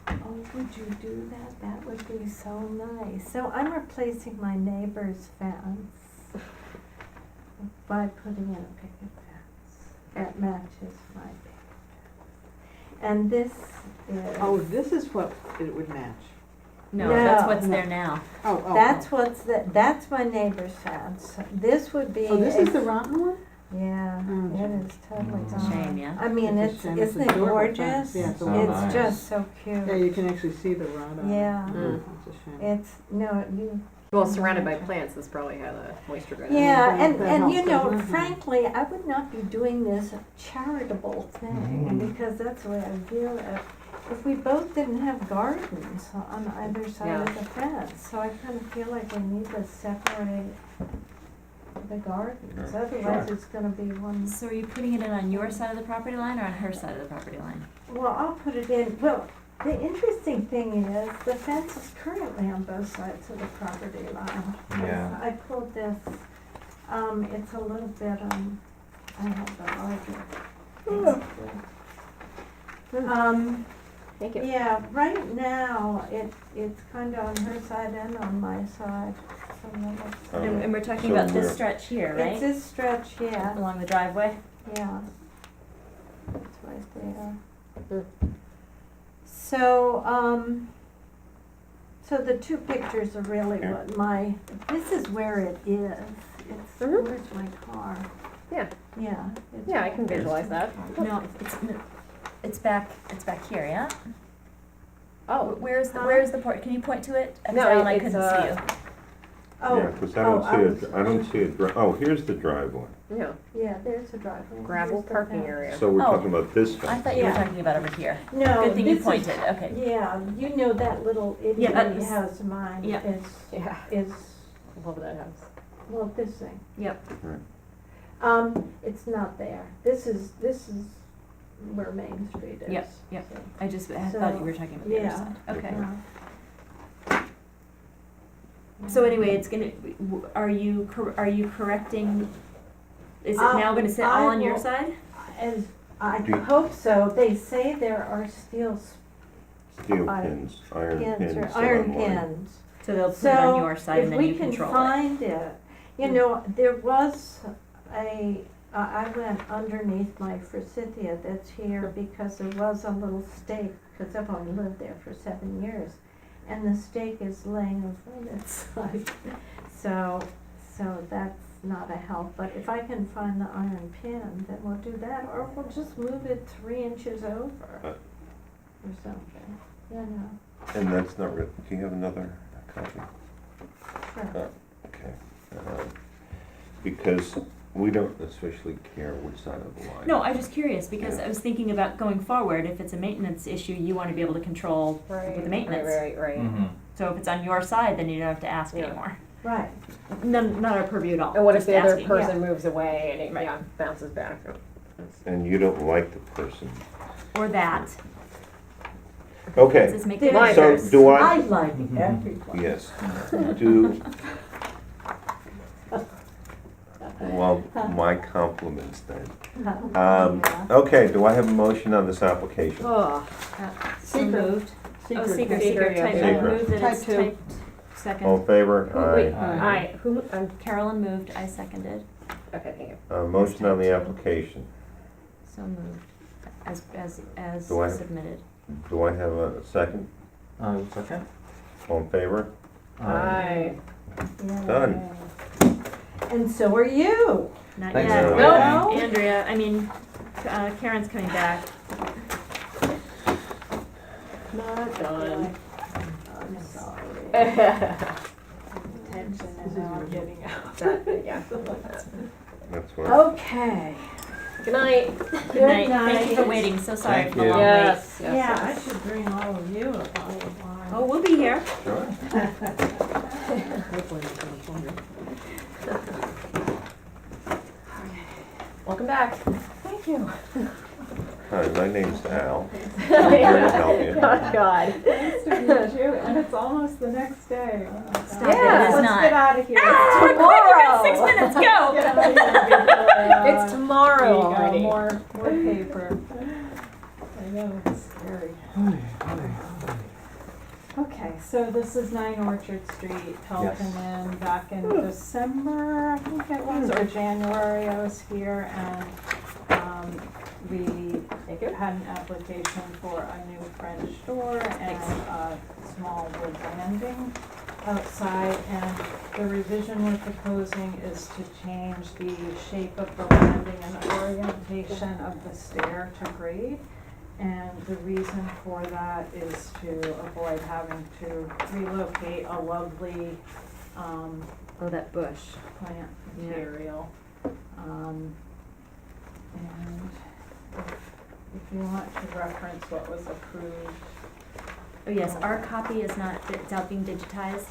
oh, would you do that? That would be so nice. So I'm replacing my neighbor's fence by putting in a picket fence that matches my picket fence. And this is. Oh, this is what it would match. No, No, that's what's no. there now. Oh. That's my neighbor's fence. This would be. Oh, this is the rotten one? Yeah, Oh, it is totally It's a gone. shame, yeah. I mean, It's a it's, shame. It's isn't it adorable gorgeous? fence. Yeah, it's So adorable. It's just so cute. Yeah, you can actually see the rod on it. Yeah. Mm, It's a shame. It's, no, you. Well, surrounded by plants, that's probably how the moisture goes. Yeah, that- and, that and you helps, know, doesn't it? frankly, I would not be doing this charitable thing, Mhm. because that's the way I feel it. If we both didn't have gardens on either side of the fence, so I kind of feel like we need to separate the gardens, Yeah, otherwise sure. it's gonna be one. So are you putting it in on your side of the property line or on her side of the property line? Well, I'll put it in, well, the interesting thing is, the fence is currently on both sides of the property line. Yeah. I pulled this, it's a little bit, I have the larger. Thank you. Yeah, right now, it's kinda on her side and on my side. So that's- And we're talking So about this we're- stretch here, It's right? this stretch, yeah, Along the driveway? yeah. It's right there. Mm. So the two pictures are really Here. what this is where it is. It's, Mhm. where's my car? Yeah. Yeah. it's Yeah, I right can there. visualize that. No, it's back here, yeah? Oh, Where's Huh? the port? Can you point to it? No, Alan, I it's, couldn't see you. Oh, Yeah, 'cause I don't oh, see I don't see oh, here's the driveway. yeah, yeah, there's a driveway. gravel Here's the parking fence. area. So we're Oh. talking about this I fence. thought you were Yeah. talking about over here. No, Good thing you this is- pointed, okay. Yeah, you know that little itty Yeah, that bitty was- house of mine yeah. Yeah, is, I love that house. well, this thing. Yep. It's not there. This is where Main Street is. Yep, yep. So, I thought So, you were talking about the other yeah. side. Okay. yeah. So anyway, it's gonna, are you correcting, is it now gonna sit I all on your will- side? As, I Do you- hope so. They say there are steel Steel I- pins, iron pins pins. or that iron I'm wondering. pins. So they'll put it on your side and then you If we control can it. find it, you know, there was I went underneath my forsythia that's here because there was a little stake, because I've only lived there for 7 years, and the stake is laying over on its side. So that's not a help, but if I can find the iron pin, then we'll do that, or we'll just move it 3 inches over or something, you know, And that's not do you have another copy? sure. Okay. Because we don't especially care which side of the line. No, I'm just curious because Yeah. I was thinking about going forward, if it's a maintenance issue, you wanna be able to control Right, with the maintenance. Right. Mm-hmm. So if it's on your side, then you don't have to ask Yeah. anymore. Right. Not our purview at all. And what if just the other asking. person moves away and it, Right. yeah, bounces back? And you don't like the person. Or that. Okay, Does this make it My so worse? do I I, like everyone. yes, do, well, my compliments then. Yeah. Okay, do I have a motion on this application? Oh, So moved. Oh, Secret. secret, yeah. type, Secret. move that Type it's two. typed, All second. in favor? wait, Aye. who, Carolyn moved, I seconded, okay, thank you. Motion on the application. so moved, as Do I- submitted. Do I have a second? Second? All in favor? Aye. Yeah. Done. And so are you. Not Thanks, yet. everybody. No. Andrea, Karen's coming back. Not done. I'm sorry. That, Attention and now I'm getting out. yeah. That's what, Okay. Good night. Good night, thank you for waiting, so sorry Thank for the you. long wait. Yes, Yeah, I yes. should bring all of you a bottle of wine. Oh, we'll be here. sure. Hopefully it's not longer. back. Thank you. Hi, my name's Al. I'm here to help you. Oh, God. Nice to meet you, and it's almost the next day. Stop it, it's let's not. get out of here. Tomorrow! 6 minutes, go! Get out of here before, It's tomorrow there you go, already. more paper. I know, it's scary. Okay, so this is 9 Orchard Street, Pelton Inn. Back in December, I think it was, or January, I was here, and we had an application for a new French door and a small wood landing outside, and the revision we're proposing is to change the shape of the landing and the orientation of the stair to grade. And the reason for that is to avoid having to relocate a lovely Oh, that bush. plant Yeah. material. And if you want to reference what was approved. Oh yes, our copy is not, it's out being digitized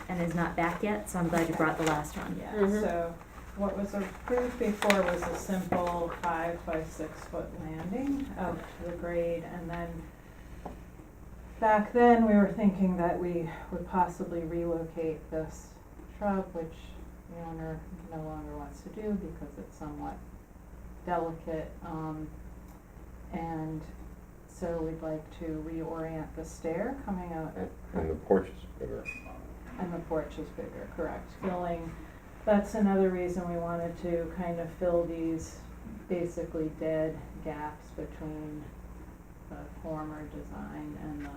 and is not back yet, so I'm glad you brought the last one. Yeah, Mhm. so what was approved before was a simple 5 by 6 foot landing out to the grade, and then back then we were thinking that we would possibly relocate this shrub, which the owner no longer wants to do because it's somewhat delicate, and so we'd like to reorient the stair coming out, And the porch is bigger. and the porch is bigger, correct, that's another reason we wanted to kind of fill these basically dead gaps between the former design and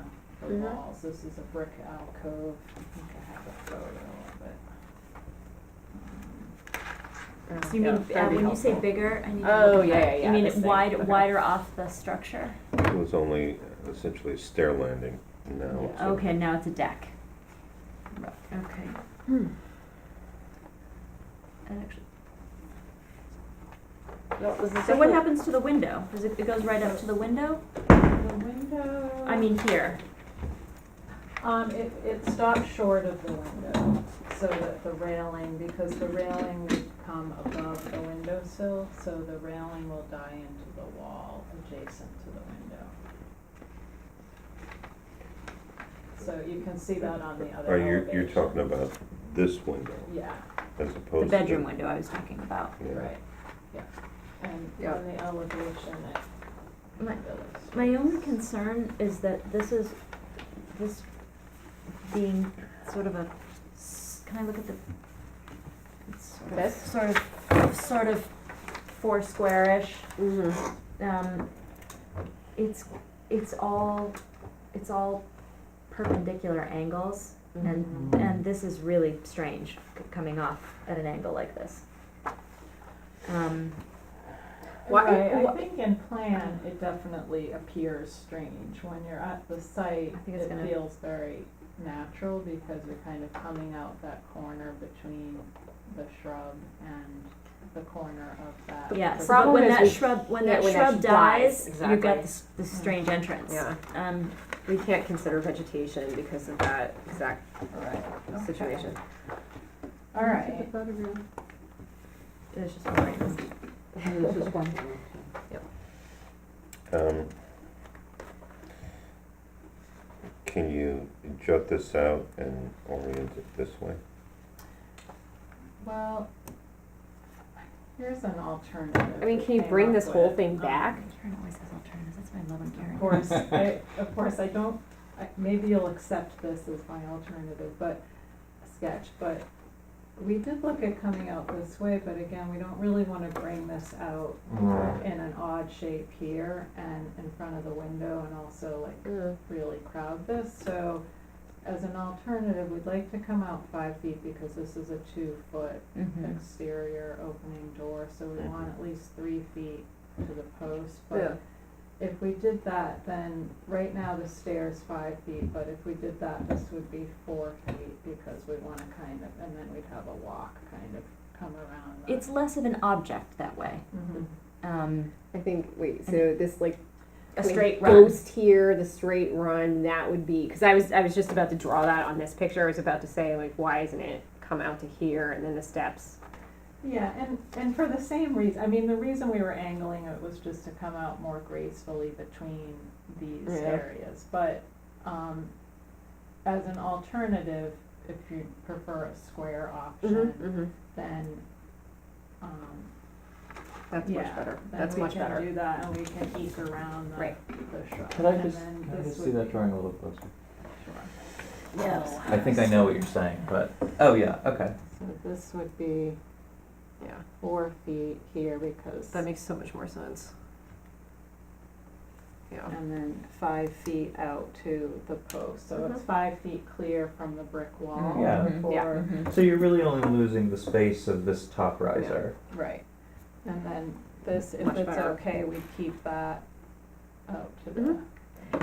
the Mhm. walls. This is a brick alcove, I think I have a photo of it. So you mean, that'd be when you say helpful. bigger, I need to Oh, look at yeah, that. yeah, You mean this thing. wide, Okay. wider off the structure? It was only essentially a stair landing now. Yeah. so- Okay, now it's a deck. Okay. And actually, so what happens to the window? Does it goes right up to the window? The window. I mean here. It stops short of the window, so that the railing, because the railing would come above the windowsill, so the railing will die into the wall adjacent to the window. So you can see that on the other Are elevation. you're talking about this window Yeah, as The opposed to. bedroom window I was talking about. Yeah. right, yeah. And Yeah. on the elevation, it My- really My only concern is that this being sort of a, can I look at the, it's sort of, This? sort of four square-ish. Mm-hmm. It's all perpendicular angles, and this is really strange coming off at an angle like this. Why- Right, I wha- think in plan, it definitely appears strange. When you're at the site, I think it's it gonna- feels very natural because you're kind of coming out that corner between the shrub and the corner of that. Yes, but problem when is that we- shrub, when yeah, that when that shrub dies, dies, you get exactly. this strange entrance. Yeah. We can't consider vegetation because of that exact Right, okay. situation. All right, It's just boring. This is one. Can you jut this out and orient it this way? well, here's an alternative. I mean, we can you came bring up this whole with. thing back? Karen always has alternatives, that's why I love when Karen. Of course, I don't, maybe you'll accept this as my alternative, but, sketch, but we did look at coming out this way, but again, we don't really wanna bring this out in an odd shape here and in front of the window and also like really crowd this, so as an alternative, we'd like to come out 5 feet because this is a 2-foot Mhm. exterior opening door, so we want at least 3 feet to the post, Yeah. but if we did that, then right now the stair's 5 feet, but if we did that, this would be 4 feet because we wanna kind of, and then we'd have a walk kind of come around the. It's less of an object that way. Mhm. I think, wait, so this like A like, straight run. ghost here, the straight run, that would be, because I was just about to draw that on this picture. I was about to say, like, why isn't it come out to here and then the steps Yeah, and for the same reason, I mean, the reason we were angling it was just to come out more gracefully between these Yeah. areas, but, as an alternative, if you prefer a square option, then, That's yeah, much better. then That's much we better. can do that and we can eke around Right. the shrub. Could I And just, then can I this just see would that be- drawing a little closer? Sure. Yes. I think I know what you're saying, but, oh yeah, okay. So this would be Yeah, 4 feet here because, that makes so much more sense. Yeah. and then 5 feet out to the post, so it's 5 feet clear from the brick wall Yeah. before. Yeah. Mm-hmm. So you're really only losing the space of this top riser. Right, and then this, if Much it's better. okay, we keep that out to the, Mhm.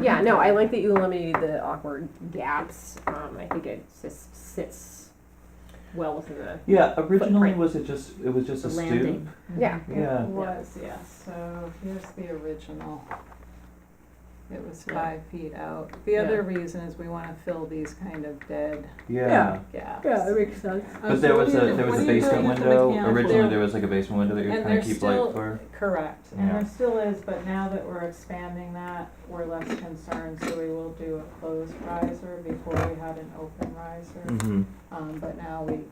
Yeah, no, I like that you eliminated the awkward gaps. I think it just sits well within the. Yeah, originally Footprint. it was just The a stoop? landing. Yeah. Yeah. it was, yes, so here's the original. It was Yeah. 5 feet out. The Yeah. other reason is we wanna fill these kind of dead Yeah. gaps. makes sense. But there was a When basement you're doing the window, mechanical- originally there was like a basement window that you were And trying to there's keep light still- for. Correct, and Yeah. there still is, but now that we're expanding that, we're less concerned, so we will do a closed riser. Before we had an open riser, Mm-hmm. but now we,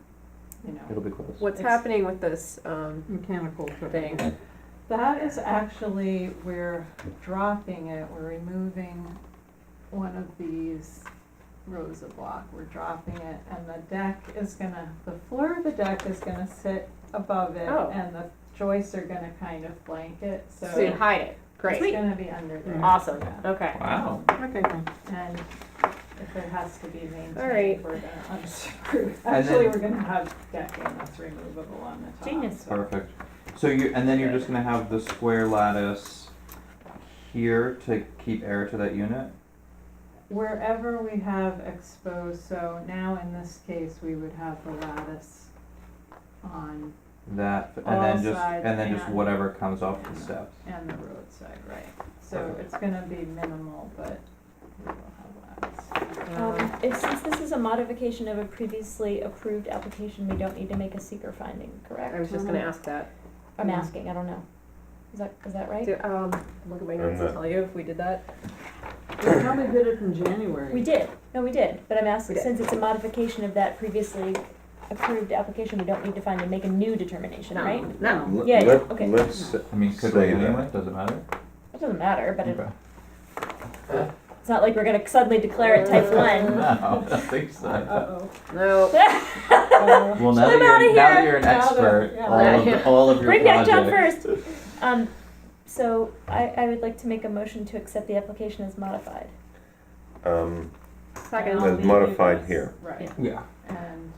It'll be close. What's It's- happening with this Mechanical thing? that is actually, we're dropping it, we're removing one of these rows of block, we're dropping it, and the deck is gonna, the floor of the deck is gonna sit above it, Oh. and the joists are gonna kind of flank it, so So you hide it. Great. it's gonna be under there. Awesome. Yeah. Okay. Wow. Okay, fine. And if it has to be maintained, All right. we're gonna unscrew. And Actually, then- we're gonna have decking that's removable on the top. Genius. so- Perfect. So and then you're just gonna have the square lattice here to keep air to that unit? Wherever we have exposed, so now in this case, we would have the lattice on, That, and All then sides just and- whatever comes off the steps. and the roadside, right? So Perfect. it's gonna be minimal, but we will have lattice. Since this is a modification of a previously approved application, we don't need to make a seeker finding, correct? I was just gonna ask that. I'm asking, I don't know. Is that right? Look at my notes and tell you if we did that. We probably did it in January. We did, we did, but I'm asking, We did. since it's a modification of that previously approved application, we don't need to find and make a new determination, No. right? No. Yeah, yeah, okay. Let's I mean, could say we anyway? that. Does it matter? It doesn't matter, but Okay. it's not like we're gonna suddenly declare it type No, one. I don't think so. Uh-oh. No. Well, now I'm outta now that here. you're an Now that- expert, yeah. all of your Bring back John projects. first. So I would like to make a motion to accept the application as modified. And Second. I'll As leave you modified this, here. Right, Yeah. and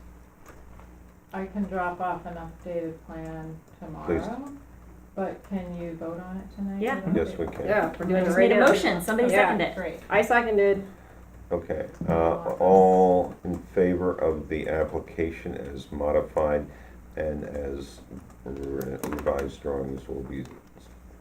I can drop off an updated plan tomorrow, but can you vote on it tonight? Yeah. with Yes, we updated- can. Yeah, we're I doing it just right made a now. motion, somebody Yeah. seconded it. Great. I seconded. Okay, all in favor of the application as modified and as revised drawings will be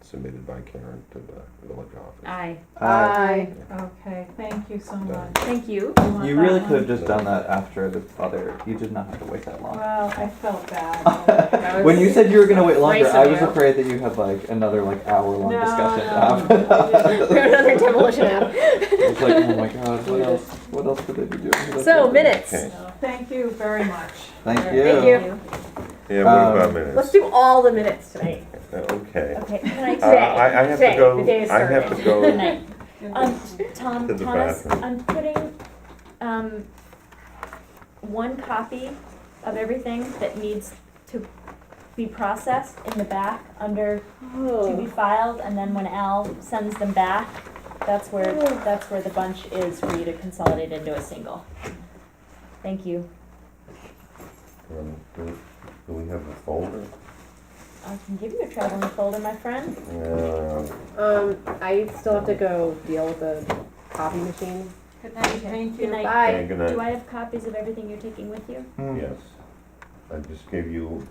submitted by Karen to the village office. Aye, Aye. Okay, thank you so much. thank you. You want You that really one? could have just done that after the other. You did not have to wait that long. Well, I felt bad. That was When you said you were gonna wait longer, nice I of was you. afraid that you had like another like hour-long No, discussion to no, have. I didn't. Another demolition app. It's like, oh my god, what else? What else could they be doing? with So, this? minutes. Okay. No, thank you very much. Thank Thank you. Thank you. Yeah, what about Um, minutes? Let's do all the minutes tonight. Okay. Okay, can I, Today. I have Today, to go, the day is I have starting. to go. good night. To the Thomas, bathroom. I'm putting, one copy of everything that needs to be processed in the back under to be filed, and then when Al sends them back, that's where the bunch is for you to consolidate into a single. Thank you. Do we have a folder? I can give you a traveling folder, my friend. I still have to go deal with the copy machine. Good night, thank you. Good night. Bye. Okay, good Do night. I have copies of everything you're taking with you? Yes. I just gave you,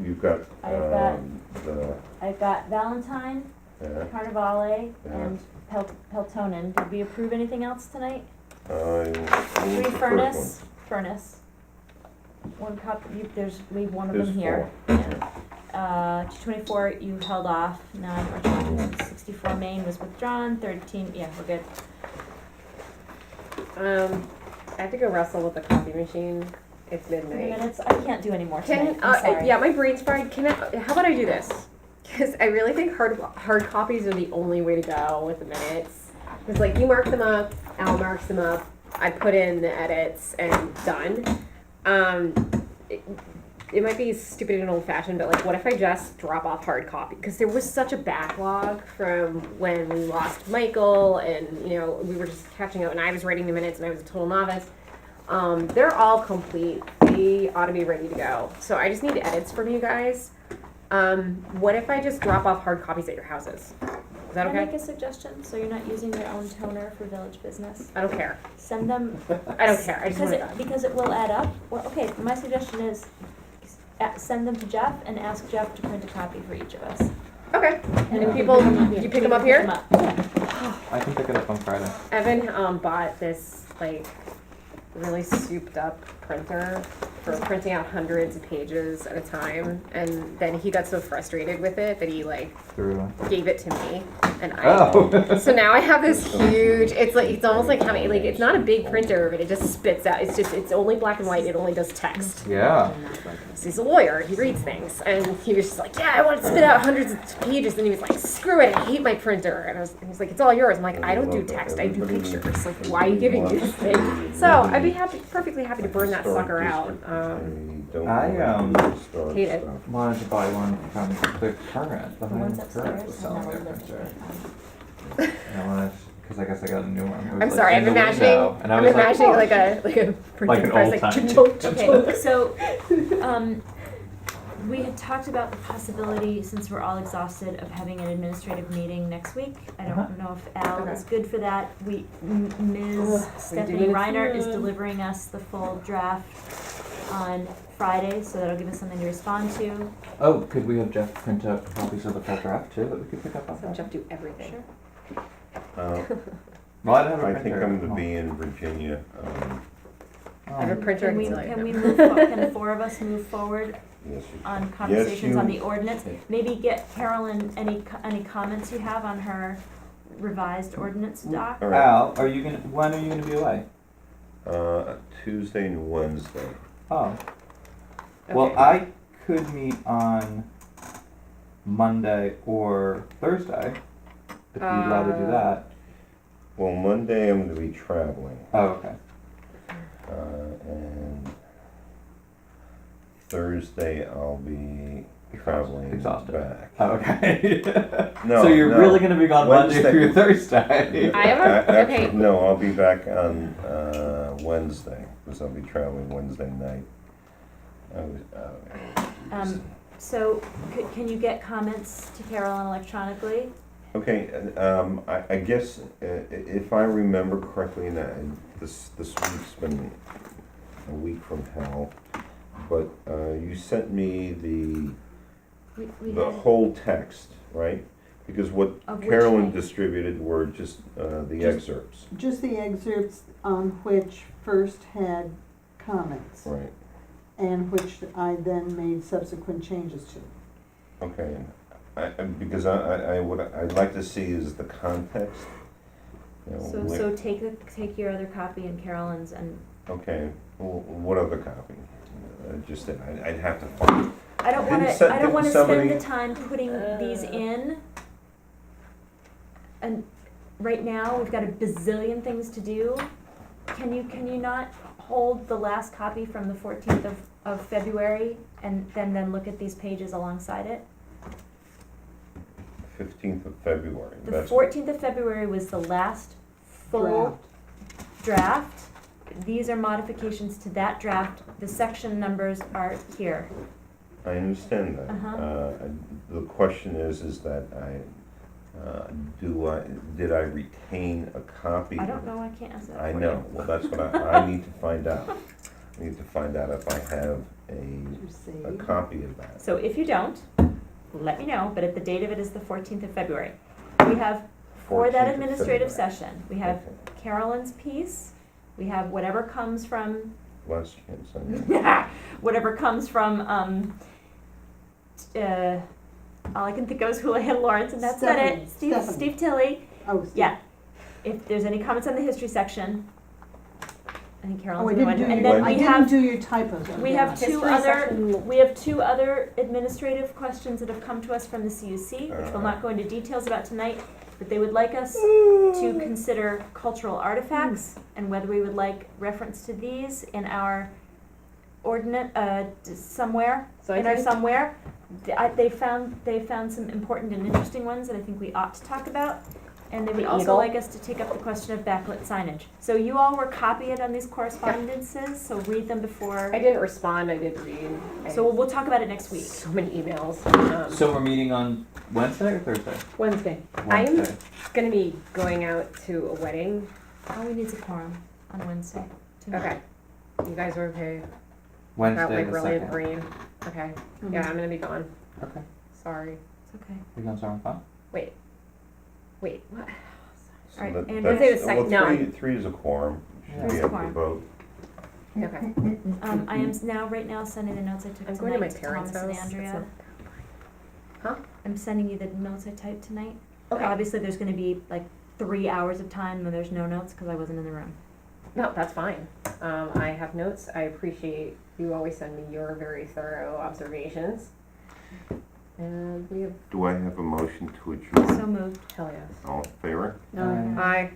you've got, I've got- the, I've got Valentine, yeah, Carnivale, Yeah. and Peltonen. Did we approve anything else tonight? I moved the Free first furnace, furnace. one copy, there's, leave one of There's them here. Yeah. 224, you held off, 9 or 264 Main was withdrawn, 13, yeah, we're good. I have to go wrestle with the coffee machine. It's 3 midnight. minutes, I can't do any more tonight, Can I'm sorry. yeah, my brain's fried. How about I do this? Because I really think hard copies are the only way to go with the minutes. It's like you mark them up, Al marks them up, I put in the edits, and done. It might be stupid and old fashioned, but like, what if I just drop off hard copy? Because there was such a backlog from when we lost Michael, and we were just catching up, and I was writing the minutes, and I was a total novice. They're all complete. They ought to be ready to go. So I just need edits from you guys. What if I just drop off hard copies at your houses? Is that Can I okay? make a suggestion, so you're not using your own toner for village business? I don't care. Send them. I don't care. I just want it done. Because it will add up. Well, okay, my suggestion is send them to Jeff and ask Jeff to print a copy for each of us. Okay. And And people, you pick them up here? I can pick it up on Friday. Evan bought this like really souped up printer for printing out hundreds of pages at a time, and then he got so frustrated with it that he like gave it to me, and so now I have this huge. It's almost like having like it's not a big printer, but it just spits out. It's only black and white. It only does text. Yeah. So he's a lawyer. He reads things, and he was just like, yeah, I want to spit out hundreds of pages. And he was like, screw it, I hate my printer. And he was like, it's all yours. I'm like, I don't do text, I do pictures. Like, why are you giving me this thing? So I'd be perfectly happy to burn that sucker out. Hate it. Wanted to buy one from the current, the The ones high current upstairs was have selling never their lived printer. here. And I wanted, because I guess I got a new one. It was I'm like sorry, in I'm the imagining. window, and I I'm was imagining like, like a printing an press, old like time. chunk. Okay, so, we had talked about the possibility, since we're all exhausted, of having an administrative meeting next week. I don't know if Al Okay. is good for that. Ms. Stephanie doing it Reiner is soon. delivering us the full draft on Friday, so that'll give us something to respond to. oh, could we have Jeff print out copies of the full draft too that we could pick up on So Friday? Jeff do everything. Well, I don't have a I printer. think I'm at gonna home. be in Virginia, I have a printer. Can we, I can we know. move, can the 4 of us move forward yes, you on conversations you- on the ordinance? Maybe get Carolyn any comments you have on her revised ordinance doc? All right. Al, when are you gonna be away? Tuesday and Wednesday. Oh. Well, Okay. I could meet on Monday or Thursday, if you'd rather do that. Well, Monday I'm gonna be traveling, Oh, okay. and Thursday I'll be traveling Exhausted. back. Oh, okay. No, so you're no. really gonna be gone Monday Wednesday. through Thursday. I have a Actually, okay. no, I'll be back on Wednesday, because I'll be traveling Wednesday night. So, can you get comments to Carolyn electronically? Okay, I guess if I remember correctly, and this week's been a week from hell, but you sent me the We the had, whole text, right? Because what Of which Carolyn one? distributed were just the Just- excerpts, Just the excerpts on which first had comments, right? and which I then made subsequent changes to. Okay, because I'd like to see is the context. You know, so take your other copy and Carolyn's and, okay, well, what other copy? Just that I'd have to find. I don't Didn't wanna, some- I don't wanna didn't spend somebody- the time putting these in. And right now, we've got a bazillion things to do. Can you not hold the last copy from the 14th of February and then look at these pages alongside it? 15th of February. The That's- 14th of February was the last full draft. These are modifications to that draft. The section numbers are here. I understand that. Uh-huh. The question is that did I retain a copy? I don't know, I can't answer that I for you. know, well, that's what I need to find out. I need to find out if I have a copy of that. So if you don't, let me know, but the date of it is the 14th of February. We have, for 14th that of administrative February. session, we have Okay. Carolyn's piece, we have whatever comes from last chance. Whatever comes from, all I can think of is Houlihan Lawrence, and that's not it. Stephanie. Steve Tilley. Oh, Steve. Yeah. If there's any comments on the history section, I think Oh, Carolyn's I gonna didn't want do to, your, and then I we didn't have, do your typos. we have two History other, section. we have two other administrative questions that have come to us from the CUC, which we'll not go into details about tonight, but they would like us to consider cultural artifacts and whether we would like reference to these in our ordinance, somewhere, So in our somewhere. They found some important and interesting ones that I think we ought to talk about. And they would The also eagle. like us to take up the question of backlit signage. So you all were copied on these correspondences, so read them before. I didn't respond, I did read. I So had we'll talk about it next week. so many emails. So we're meeting on Wednesday or Thursday? Wednesday. Wednesday. Gonna be going out to a wedding. All we need is a quorum on Wednesday. tonight. Okay. You guys are okay? Got Wednesday my the brilliant second. brain. Okay. Yeah, I'm gonna be gone. Okay. Sorry. It's okay. You going somewhere fun? Wait, what? So Alright, that- and that's- Wednesday the second- well, no, three is a quorum, Yeah. should be Three is a able to quorum. vote. Okay. I am right now sending the notes I took I'm going to my tonight to parents' Thomas and house. Andrea. Huh? I'm sending you the notes I typed tonight. Okay. Obviously, there's gonna be like 3 hours of time when there's no notes because I wasn't in the room. No, that's fine. I have notes. I appreciate you always send me your very thorough observations. And we have, Do I have a motion to adjourn? So moved. hell yes. All in favor? No. Aye.